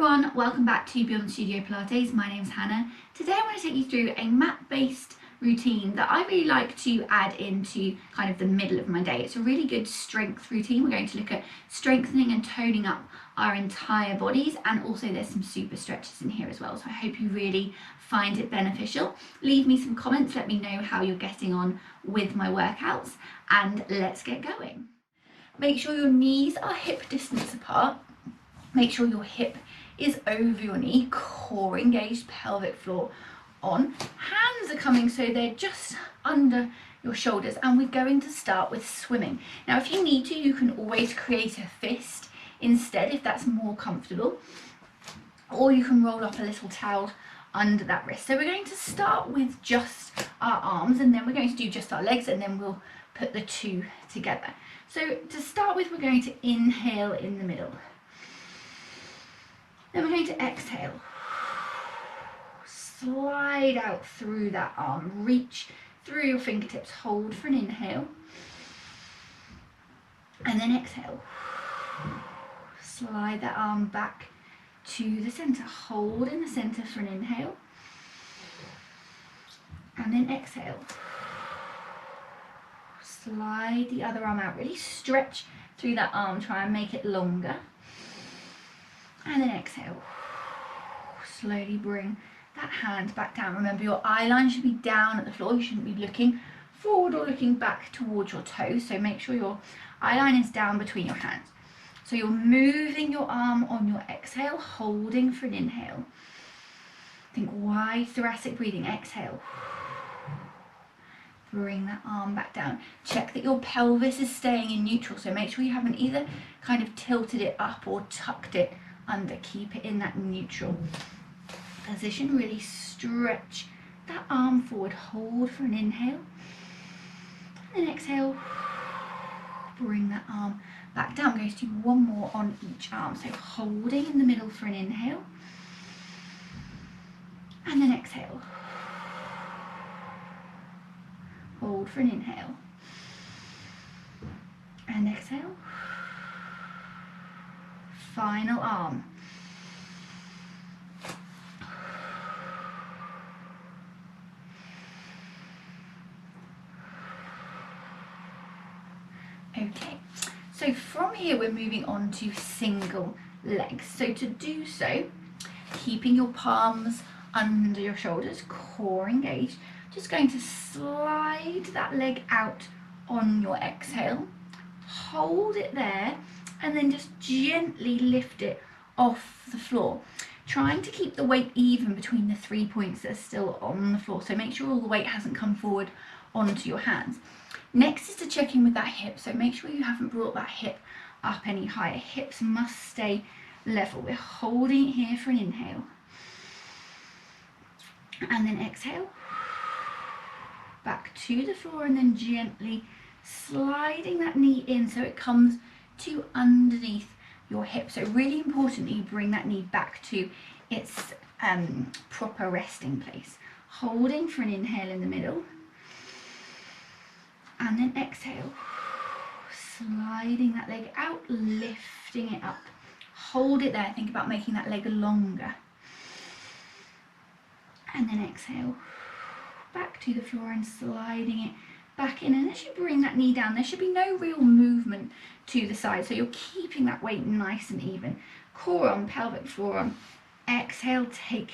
everyone, welcome back to Beyond Studio Pilates. My name's Hannah. Today I want to take you through a mat-based routine that I really like to add into kind of the middle of my day. It's a really good strength routine. We're going to look at strengthening and toning up our entire bodies, and also there's some super stretches in here as well. So I hope you really find it beneficial. Leave me some comments, let me know how you're getting on with my workouts, and let's get going. Make sure your knees are hip distance apart. Make sure your hip is over your knee, core engaged, pelvic floor on. Hands are coming so they're just under your shoulders, and we're going to start with swimming. Now if you need to, you can always create a fist instead if that's more comfortable, or you can roll up a little towel under that wrist. So we're going to start with just our arms, and then we're going to do just our legs, and then we'll put the two together. So to start with, we're going to inhale in the middle. Then we're going to exhale. Slide out through that arm. Reach through your fingertips. Hold for an inhale. And then exhale. Slide that arm back to the center. Hold in the center for an inhale. And then exhale. Slide the other arm out. Really stretch through that arm. Try and make it longer. And then exhale. Slowly bring that hand back down. Remember, your eye line should be down at the floor. You shouldn't be looking forward or looking back towards your toes. So make sure your eye line is down between your hands. So you're moving your arm on your exhale, holding for an inhale. Think wide thoracic breathing. Exhale. Bring that arm back down. Check that your pelvis is staying in neutral. So make sure you haven't either kind of tilted it up or tucked it under. Keep it in that neutral position. Really stretch that arm forward. Hold for an inhale. And then exhale. Bring that arm back down. I'm going to do one more on each arm. So holding in the middle for an inhale. And then exhale. Hold for an inhale. And exhale. Final arm. Okay, so from here we're moving on to single legs. So to do so, keeping your palms under your shoulders, core engaged, just going to slide that leg out on your exhale, hold it there, and then just gently lift it off the floor. Trying to keep the weight even between the 3 points that are still on the floor. So make sure all the weight hasn't come forward onto your hands. Next is to check in with that hip. So make sure you haven't brought that hip up any higher. Hips must stay level. We're holding it here for an inhale. And then exhale. Back to the floor, and then gently sliding that knee in so it comes to underneath your hip. So really important that you bring that knee back to its proper resting place. Holding for an inhale in the middle. And then exhale. Sliding that leg out, lifting it up. Hold it there. Think about making that leg longer. And then exhale. Back to the floor and sliding it back in. And as you bring that knee down, there should be no real movement to the side. So you're keeping that weight nice and even. Core on, pelvic floor on. Exhale, take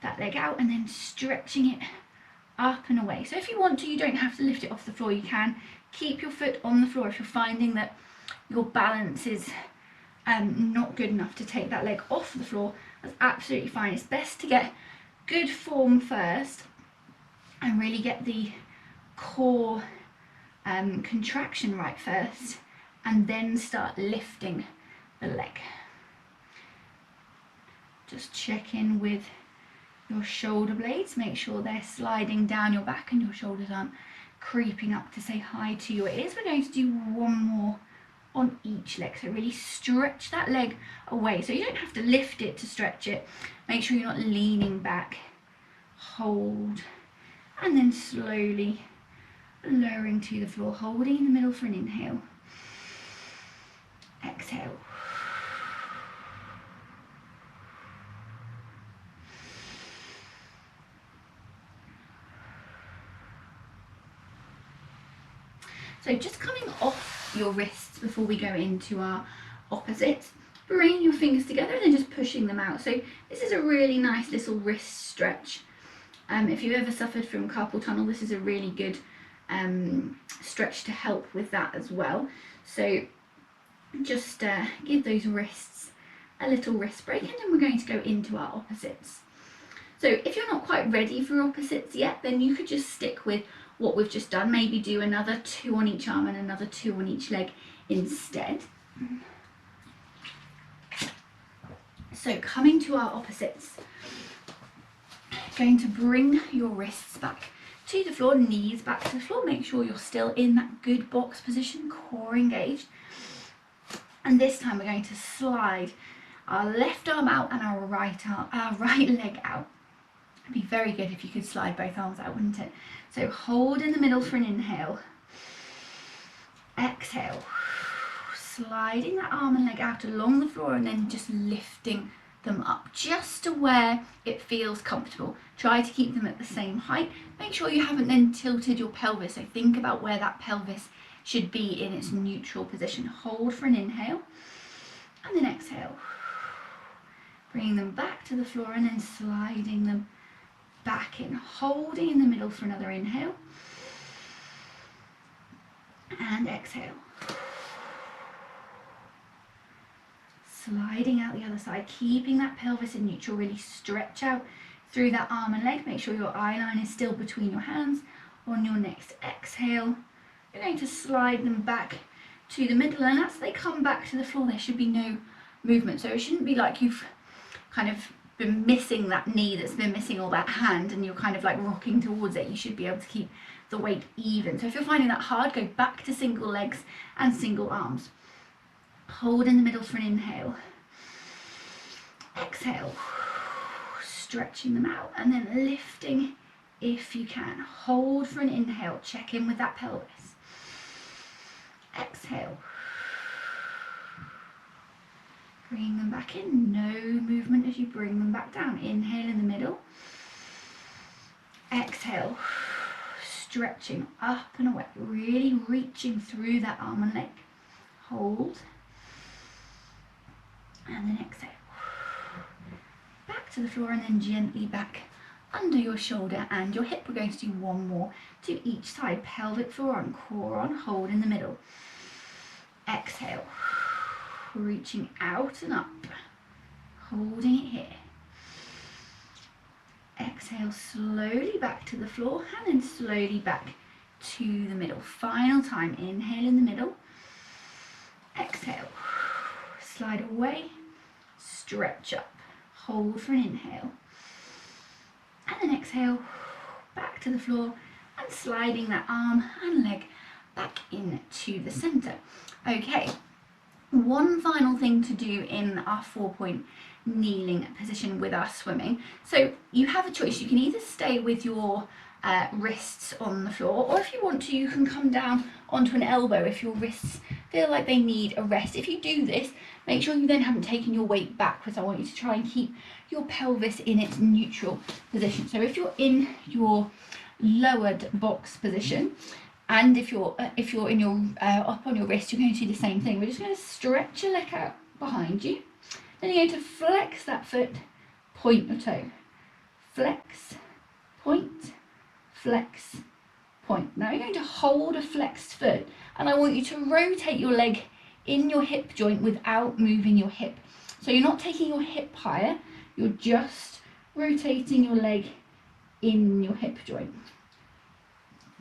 that leg out, and then stretching it up and away. So if you want to, you don't have to lift it off the floor. You can keep your foot on the floor if you're finding that your balance is not good enough to take that leg off the floor. That's absolutely fine. It's best to get good form first and really get the core contraction right first, and then start lifting the leg. Just check in with your shoulder blades. Make sure they're sliding down your back and your shoulders aren't creeping up to say hi to your ears. We're going to do one more on each leg. So really stretch that leg away. So you don't have to lift it to stretch it. Make sure you're not leaning back. Hold. And then slowly lowering to the floor, holding in the middle for an inhale. Exhale. So just coming off your wrists before we go into our opposites, bringing your fingers together and then just pushing them out. So this is a really nice little wrist stretch. If you've ever suffered from carpal tunnel, this is a really good stretch to help with that as well. So just give those wrists a little wrist break, and then we're going to go into our opposites. So if you're not quite ready for opposites yet, then you could just stick with what we've just done. Maybe do another 2 on each arm and another 2 on each leg instead. So coming to our opposites, going to bring your wrists back to the floor, knees back to the floor. Make sure you're still in that good box position, core engaged. And this time we're going to slide our left arm out and our right leg out. It'd be very good if you could slide both arms out, wouldn't it? So hold in the middle for an inhale. Exhale. Sliding that arm and leg out along the floor and then just lifting them up just to where it feels comfortable. Try to keep them at the same height. Make sure you haven't then tilted your pelvis. So think about where that pelvis should be in its neutral position. Hold for an inhale and then exhale. Bringing them back to the floor and then sliding them back in. Holding in the middle for another inhale and exhale. Sliding out the other side, keeping that pelvis in neutral. Really stretch out through that arm and leg. Make sure your eye line is still between your hands. On your next exhale, you're going to slide them back to the middle, and as they come back to the floor, there should be no movement. So it shouldn't be like you've kind of been missing that knee that's been missing all that hand and you're kind of like rocking towards it. You should be able to keep the weight even. So if you're finding that hard, go back to single legs and single arms. Hold in the middle for an inhale. Exhale. Stretching them out and then lifting if you can. Hold for an inhale. Check in with that pelvis. Exhale. Bring them back in. No movement as you bring them back down. Inhale in the middle. Exhale. Stretching up and away. Really reaching through that arm and leg. Hold. And then exhale. Back to the floor and then gently back under your shoulder and your hip. We're going to do one more to each side. Pelvic floor on, core on, hold in the middle. Exhale. Reaching out and up. Holding it here. Exhale, slowly back to the floor and then slowly back to the middle. Final time. Inhale in the middle. Exhale. Slide away. Stretch up. Hold for an inhale. And then exhale. Back to the floor and sliding that arm and leg back into the center. Okay. One final thing to do in our 4-point kneeling position with our swimming. So you have a choice. You can either stay with your wrists on the floor, or if you want to, you can come down onto an elbow if your wrists feel like they need a rest. If you do this, make sure you then haven't taken your weight backwards. I want you to try and keep your pelvis in its neutral position. So if you're in your lowered box position, and if you're in your up on your wrist, you're going to do the same thing. We're just going to stretch your leg out behind you. Then you're going to flex that foot, point your toe. Flex, point, flex, point. Now you're going to hold a flexed foot, and I want you to rotate your leg in your hip joint without moving your hip. So you're not taking your hip higher, you're just rotating your leg in your hip joint.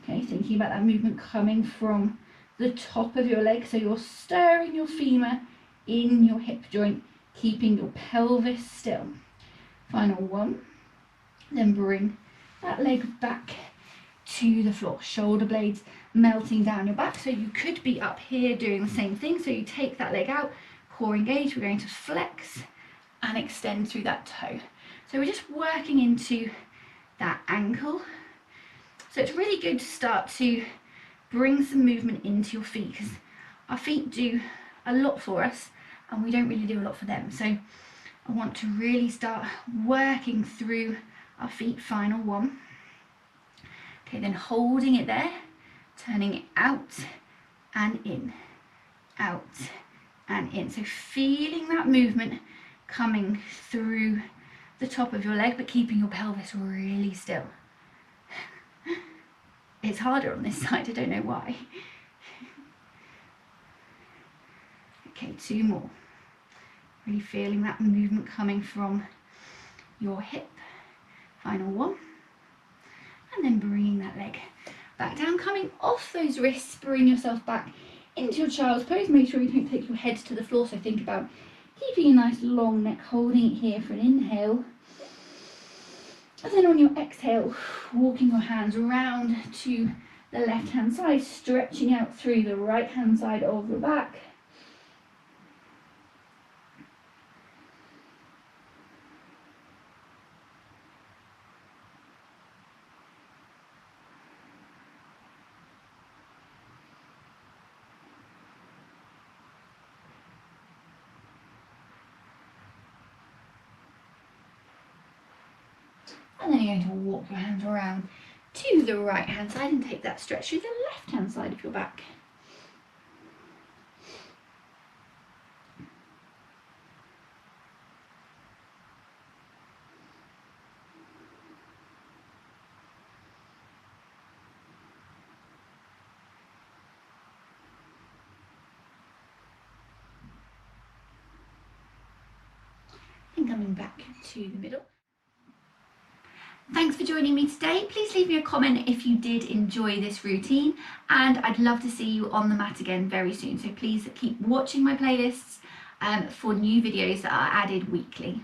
Okay, thinking about that movement coming from the top of your leg, so you're stirring your femur in your hip joint, keeping your pelvis still. Final one. Then bring that leg back to the floor. Shoulder blades melting down your back. So you could be up here doing the same thing. So you take that leg out, core engaged. We're going to flex and extend through that toe. So we're just working into that ankle. So it's really good to start to bring some movement into your feet, because our feet do a lot for us and we don't really do a lot for them. So I want to really start working through our feet. Final one. Okay, then holding it there, turning it out and in, out and in. So feeling that movement coming through the top of your leg, but keeping your pelvis really still. It's harder on this side, I don't know why. Okay, 2 more. Really feeling that movement coming from your hip. Final 1. And then bringing that leg back down, coming off those wrists, bring yourself back into your child's pose. Make sure you don't take your head to the floor, so think about keeping a nice long neck, holding it here for an inhale. And then on your exhale, walking your hands around to the left hand side, stretching out through the right hand side of your back. And then you're going to walk your hands around to the right hand side and take that stretch through the left hand side of your back. And coming back to the middle. Thanks for joining me today. Please leave me a comment if you did enjoy this routine, and I'd love to see you on the mat again very soon. So please keep watching my playlists for new videos that are added weekly.